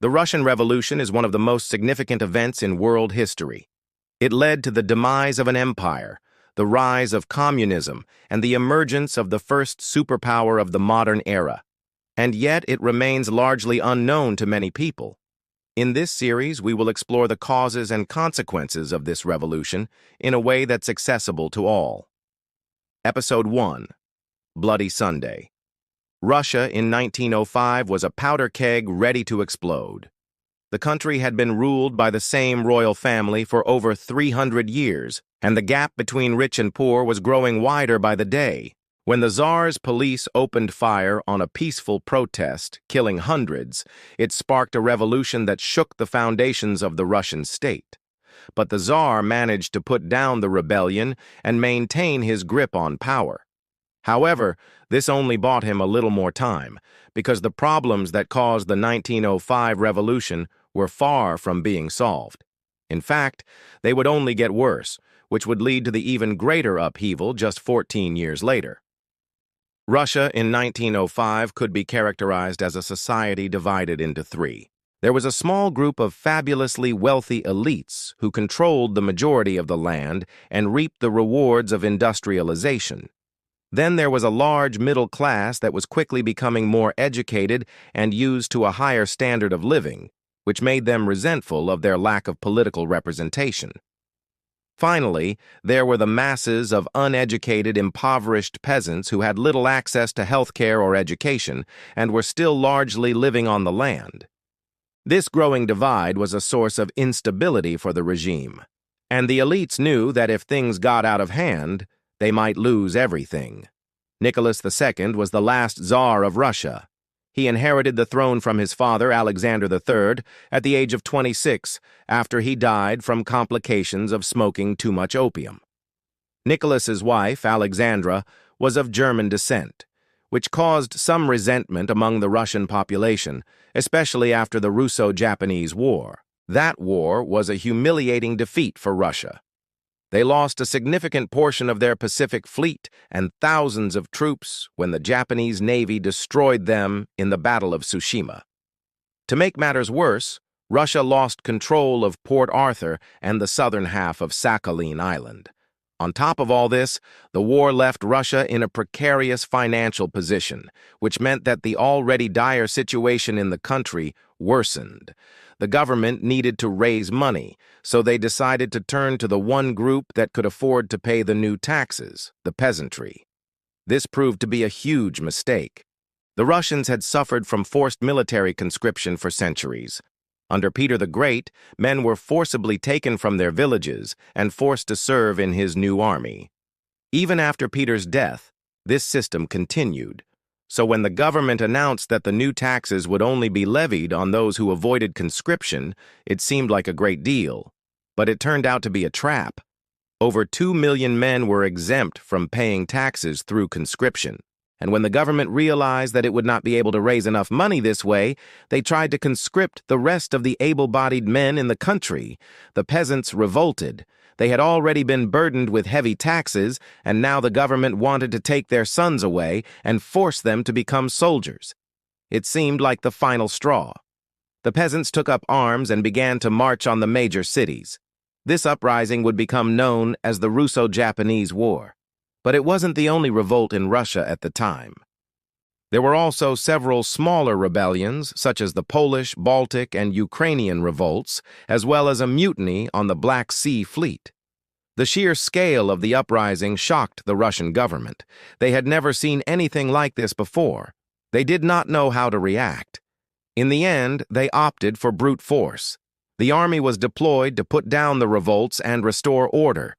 The Russian Revolution is one of the most significant events in world history. It led to the demise of an empire, the rise of communism, and the emergence of the first superpower of the modern era. And yet it remains largely unknown to many people. In this series, we will explore the causes and consequences of this revolution in a way that's accessible to all. Episode 1. Bloody Sunday. Russia in 1905 was a powder keg ready to explode. The country had been ruled by the same royal family for over 300 years, and the gap between rich and poor was growing wider by the day. When the Tsar's police opened fire on a peaceful protest, killing hundreds, it sparked a revolution that shook the foundations of the Russian state. But the Tsar managed to put down the rebellion and maintain his grip on power. However, this only bought him a little more time, because the problems that caused the 1905 revolution were far from being solved. In fact, they would only get worse, which would lead to the even greater upheaval just 14 years later. Russia in 1905 could be characterized as a society divided into three. There was a small group of fabulously wealthy elites who controlled the majority of the land and reaped the rewards of industrialization. Then there was a large middle class that was quickly becoming more educated and used to a higher standard of living, which made them resentful of their lack of political representation. Finally, there were the masses of uneducated, impoverished peasants who had little access to health care or education and were still largely living on the land. This growing divide was a source of instability for the regime, and the elites knew that if things got out of hand, they might lose everything. Nicholas II was the last Tsar of Russia. He inherited the throne from his father, Alexander III, at the age of 26, after he died from complications of smoking too much opium. Nicholas's wife, Alexandra, was of German descent, which caused some resentment among the Russian population, especially after the Russo-Japanese War. That war was a humiliating defeat for Russia. They lost a significant portion of their Pacific Fleet and thousands of troops when the Japanese Navy destroyed them in the Battle of Tsushima. To make matters worse, Russia lost control of Port Arthur and the southern half of Sakhalin Island. On top of all this, the war left Russia in a precarious financial position, which meant that the already dire situation in the country worsened. The government needed to raise money, so they decided to turn to the one group that could afford to pay the new taxes, the peasantry. This proved to be a huge mistake. The Russians had suffered from forced military conscription for centuries. Under Peter the Great, men were forcibly taken from their villages and forced to serve in his new army. Even after Peter's death, this system continued. So when the government announced that the new taxes would only be levied on those who avoided conscription, it seemed like a great deal. But it turned out to be a trap. Over 2 million men were exempt from paying taxes through conscription. And when the government realized that it would not be able to raise enough money this way, they tried to conscript the rest of the able-bodied men in the country. The peasants revolted. They had already been burdened with heavy taxes, and now the government wanted to take their sons away and force them to become soldiers. It seemed like the final straw. The peasants took up arms and began to march on the major cities. This uprising would become known as the Russo-Japanese War. But it wasn't the only revolt in Russia at the time. There were also several smaller rebellions, such as the Polish, Baltic, and Ukrainian revolts, as well as a mutiny on the Black Sea Fleet. The sheer scale of the uprising shocked the Russian government. They had never seen anything like this before. They did not know how to react. In the end, they opted for brute force. The army was deployed to put down the revolts and restore order.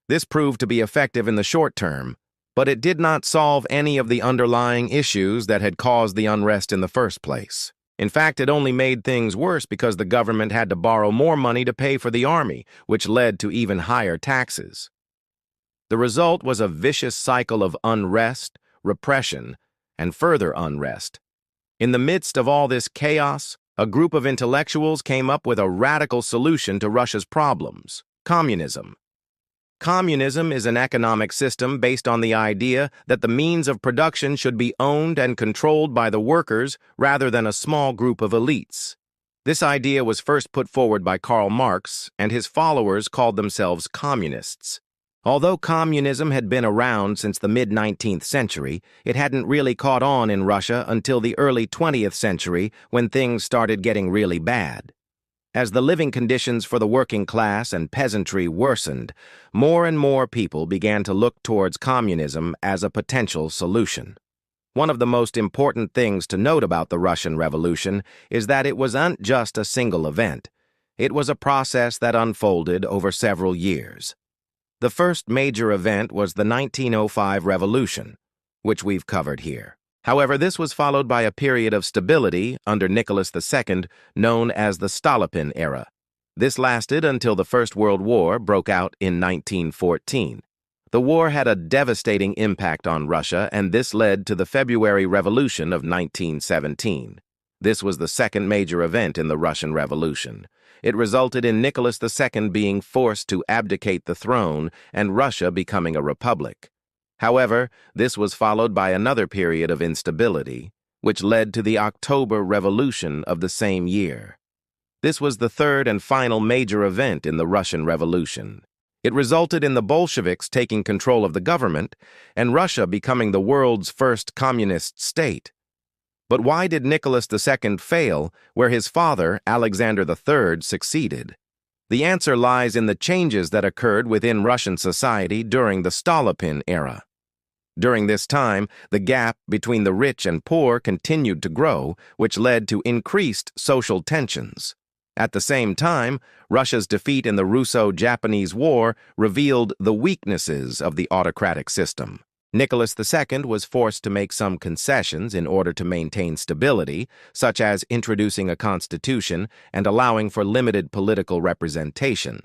This proved to be effective in the short term, but it did not solve any of the underlying issues that had caused the unrest in the first place. In fact, it only made things worse because the government had to borrow more money to pay for the army, which led to even higher taxes. The result was a vicious cycle of unrest, repression, and further unrest. In the midst of all this chaos, a group of intellectuals came up with a radical solution to Russia's problems: communism. Communism is an economic system based on the idea that the means of production should be owned and controlled by the workers rather than a small group of elites. This idea was first put forward by Karl Marx, and his followers called themselves communists. Although communism had been around since the mid-19th century, it hadn't really caught on in Russia until the early 20th century when things started getting really bad. As the living conditions for the working class and peasantry worsened, more and more people began to look towards communism as a potential solution. One of the most important things to note about the Russian Revolution is that it wasn't just a single event. It was a process that unfolded over several years. The first major event was the 1905 revolution, which we've covered here. However, this was followed by a period of stability under Nicholas II known as the Stolypin era. This lasted until the First World War broke out in 1914. The war had a devastating impact on Russia, and this led to the February Revolution of 1917. This was the second major event in the Russian Revolution. It resulted in Nicholas II being forced to abdicate the throne and Russia becoming a republic. However, this was followed by another period of instability, which led to the October Revolution of the same year. This was the third and final major event in the Russian Revolution. It resulted in the Bolsheviks taking control of the government and Russia becoming the world's first communist state. But why did Nicholas II fail where his father, Alexander III, succeeded? The answer lies in the changes that occurred within Russian society during the Stolypin era. During this time, the gap between the rich and poor continued to grow, which led to increased social tensions. At the same time, Russia's defeat in the Russo-Japanese War revealed the weaknesses of the autocratic system. Nicholas II was forced to make some concessions in order to maintain stability, such as introducing a constitution and allowing for limited political representation.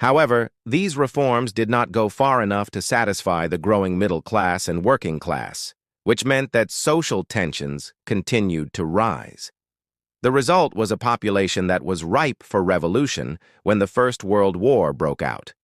However, these reforms did not go far enough to satisfy the growing middle class and working class, which meant that social tensions continued to rise. The result was a population that was ripe for revolution when the First World War broke out.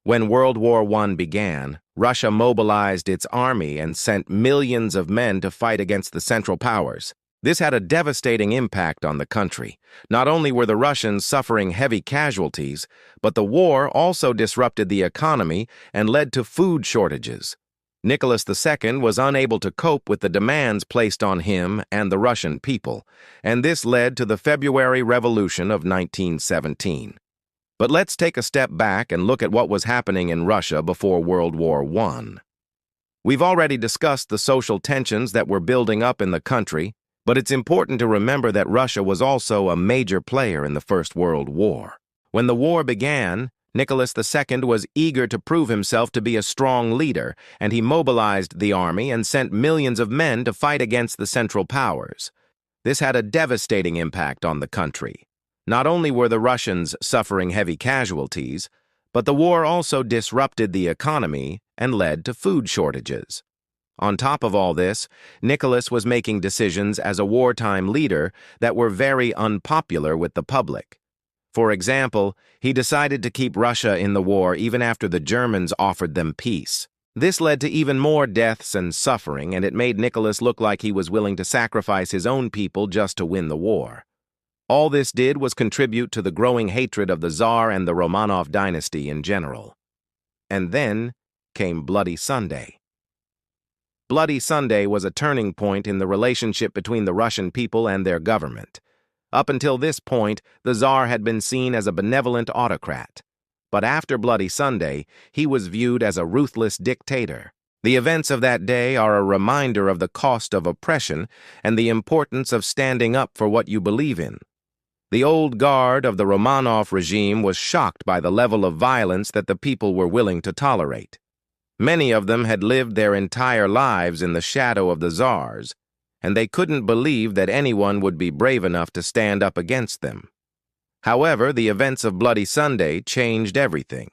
When World War I began, Russia mobilized its army and sent millions of men to fight against the Central Powers. This had a devastating impact on the country. Not only were the Russians suffering heavy casualties, but the war also disrupted the economy and led to food shortages. Nicholas II was unable to cope with the demands placed on him and the Russian people, and this led to the February Revolution of 1917. But let's take a step back and look at what was happening in Russia before World War I. We've already discussed the social tensions that were building up in the country, but it's important to remember that Russia was also a major player in the First World War. When the war began, Nicholas II was eager to prove himself to be a strong leader, and he mobilized the army and sent millions of men to fight against the Central Powers. This had a devastating impact on the country. Not only were the Russians suffering heavy casualties, but the war also disrupted the economy and led to food shortages. On top of all this, Nicholas was making decisions as a wartime leader that were very unpopular with the public. For example, he decided to keep Russia in the war even after the Germans offered them peace. This led to even more deaths and suffering, and it made Nicholas look like he was willing to sacrifice his own people just to win the war. All this did was contribute to the growing hatred of the Tsar and the Romanov dynasty in general. And then came Bloody Sunday. Bloody Sunday was a turning point in the relationship between the Russian people and their government. Up until this point, the Tsar had been seen as a benevolent autocrat. But after Bloody Sunday, he was viewed as a ruthless dictator. The events of that day are a reminder of the cost of oppression and the importance of standing up for what you believe in. The old guard of the Romanov regime was shocked by the level of violence that the people were willing to tolerate. Many of them had lived their entire lives in the shadow of the Tsars, and they couldn't believe that anyone would be brave enough to stand up against them. However, the events of Bloody Sunday changed everything.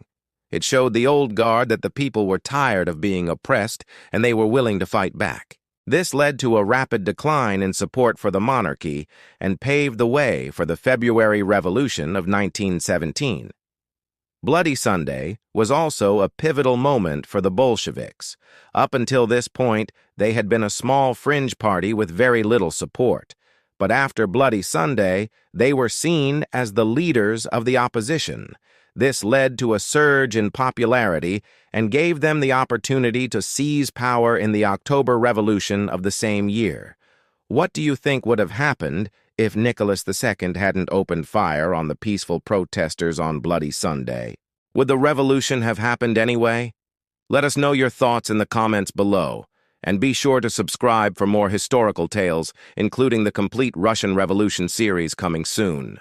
It showed the old guard that the people were tired of being oppressed and they were willing to fight back. This led to a rapid decline in support for the monarchy and paved the way for the February Revolution of 1917. Bloody Sunday was also a pivotal moment for the Bolsheviks. Up until this point, they had been a small fringe party with very little support. But after Bloody Sunday, they were seen as the leaders of the opposition. This led to a surge in popularity and gave them the opportunity to seize power in the October Revolution of the same year. What do you think would have happened if Nicholas II hadn't opened fire on the peaceful protesters on Bloody Sunday? Would the revolution have happened anyway? Let us know your thoughts in the comments below, and be sure to subscribe for more historical tales, including the complete Russian Revolution series coming soon.